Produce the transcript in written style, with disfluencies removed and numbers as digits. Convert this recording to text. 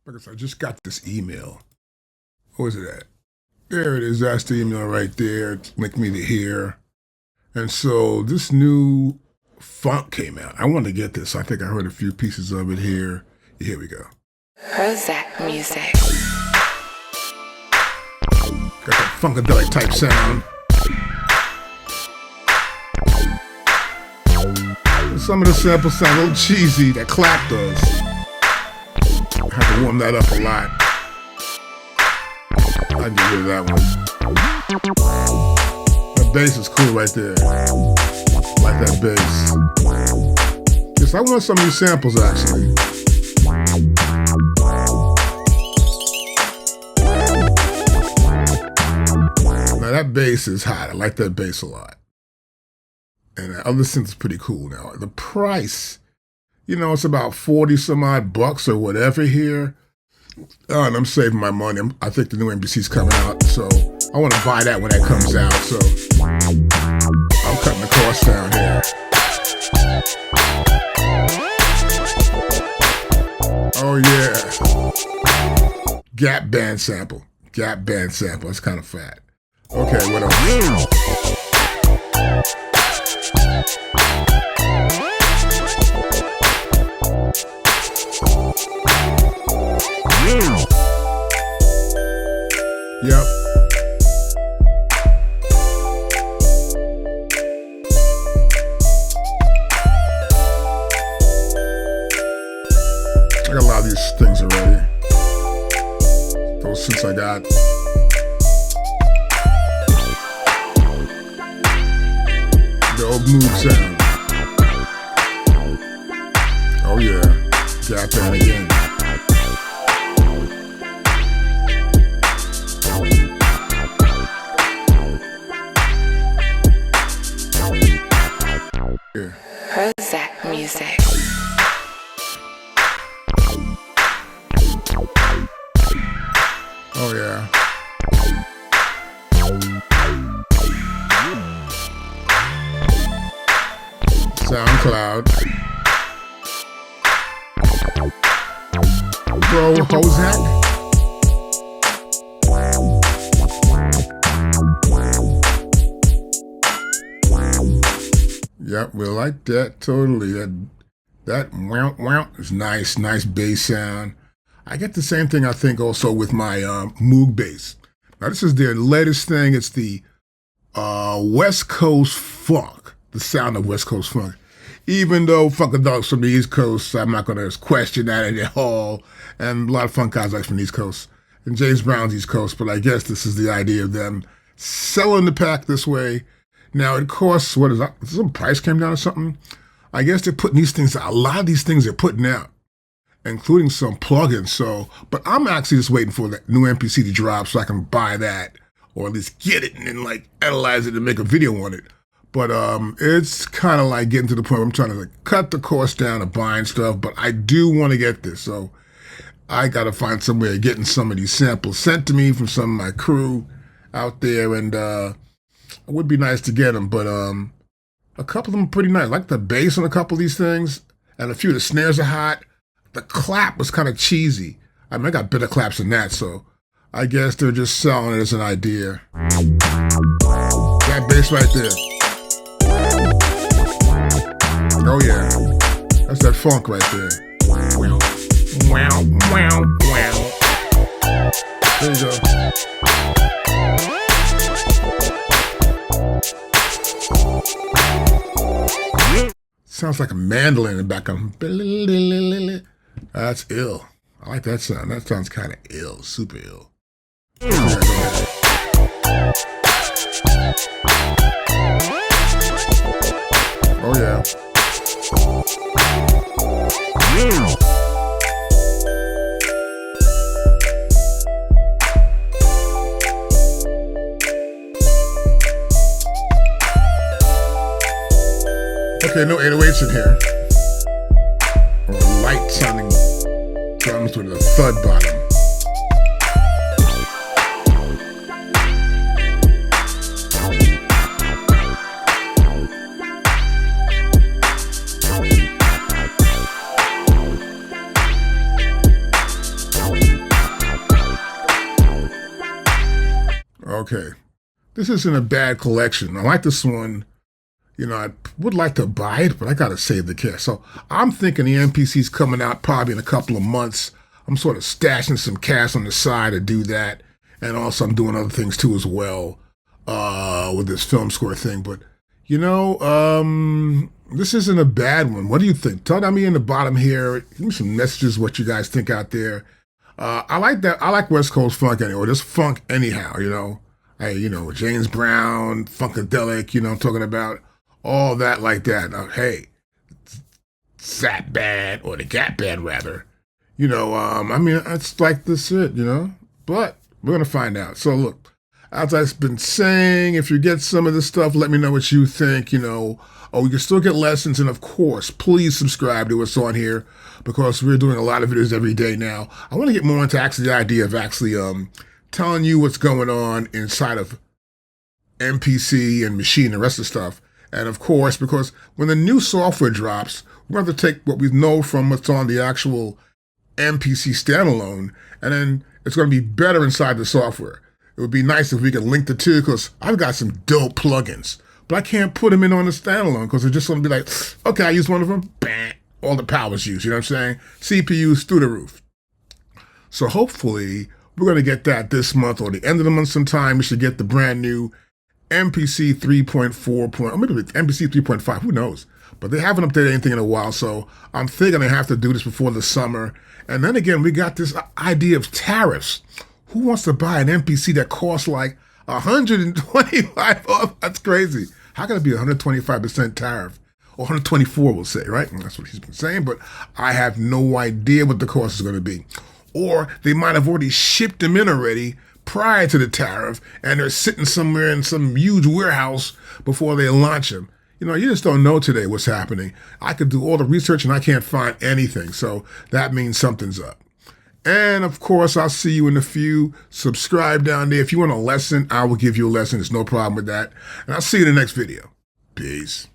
Because I just got this email. What was it at? There it is. That's the email right there. Link me to here. And so this new funk came out. I wanted to get this. I think I heard a few pieces of it here. Here we go. ProHoeZak music. Got that funkadelic type sound. Some of the samples sound a little cheesy. That clap does. I have to warm that up a lot. I get rid of that one. That bass is cool right there. I like that bass. Yes, I want some of these samples actually. Now that bass is hot. I like that bass a lot. And the other synth is pretty cool now. The price, it's about 40 some odd bucks or whatever here. And I'm saving my money. I think the new NBC's coming out, so I want to buy that when that comes out. So I'm cutting the cost down here. Oh yeah, Gap Band sample. That's kind of fat. Okay, what else? Yep. I got a lot of these things already. Those since I got. The old move sound. Oh yeah. Gap Band again. ProHoeZak music. Oh yeah. SoundCloud. ProHoeZak. Yep, we like that totally. That wow is nice bass sound. I get the same thing I think also with my Moog bass. Now this is their latest thing. It's the West Coast funk, the sound of West Coast funk. Even though Funkadelics from the East Coast, I'm not gonna question that at all. And a lot of funk guys like from the East Coast. And James Brown's East Coast, but I guess this is the idea of them selling the pack this way. Now it costs, what is that? Some price came down or something? I guess they're putting these things out. A lot of these things they're putting out, including some plugins. So, but I'm actually just waiting for the new MPC to drop so I can buy that, or at least get it and then like analyze it and make a video on it. But it's kind of like getting to the point where I'm trying to like cut the cost down of buying stuff, but I do want to get this. So I got to find some way of getting some of these samples sent to me from some of my crew out there, and it would be nice to get them, but a couple of them are pretty nice. I like the bass on a couple of these things, and a few of the snares are hot. The clap was kind of cheesy. I mean, I got better claps than that, so I guess they're just selling it as an idea. That bass right there. Oh yeah, that's that funk right there. Wow, wow, wow, wow. There you go. Sounds like a mandolin in the background. That's ill. I like that sound. That sounds kind of ill, super ill. Oh yeah. Okay, no 808s in here. Or light sounding drums with a thud bottom. Okay. This isn't a bad collection. I like this one. I would like to buy it, but I got to save the cash. So I'm thinking the MPC's coming out probably in a couple of months. I'm sort of stashing some cash on the side to do that. And also I'm doing other things too as well with this film score thing. But, this isn't a bad one. What do you think? Tell me in the bottom here. Give me some messages what you guys think out there. I like that. I like West Coast funk anyway, or just funk anyhow, Hey, James Brown, Funkadelic, I'm talking about all that like that. Hey, Zap Band, or the Gap Band rather. It's like this it, But we're going to find out. So look, as I've been saying, if you get some of this stuff, let me know what you think, Oh, you can still get lessons. And of course, please subscribe to us on here because we're doing a lot of videos every day now. I want to get more into actually the idea of actually telling you what's going on inside of MPC and Machine and the rest of the stuff. And of course, because when the new software drops, we're going to take what we know from what's on the actual MPC standalone, and then it's going to be better inside the software. It would be nice if we could link the two, because I've got some dope plugins, but I can't put them in on the standalone because they're just going to be like, okay, I use one of them, bang, all the power's used, you know what I'm saying? CPU's through the roof. So hopefully we're going to get that this month or the end of the month sometime. We should get the brand new MPC 3.4, or maybe MPC 3.5, who knows? But they haven't updated anything in a while, so I'm thinking I have to do this before the summer. And then again, we got this idea of tariffs. Who wants to buy an MPC that costs like 125 off? That's crazy. How can it be 125% tariff? Or 124, we'll say, right? And that's what he's been saying, but I have no idea what the cost is going to be. Or they might have already shipped them in already prior to the tariff, and they're sitting somewhere in some huge warehouse before they launch them. You just don't know today what's happening. I could do all the research and I can't find anything. So that means something's up. And of course, I'll see you in a few. Subscribe down there. If you want a lesson, I will give you a lesson. There's no problem with that. And I'll see you in the next video. Peace.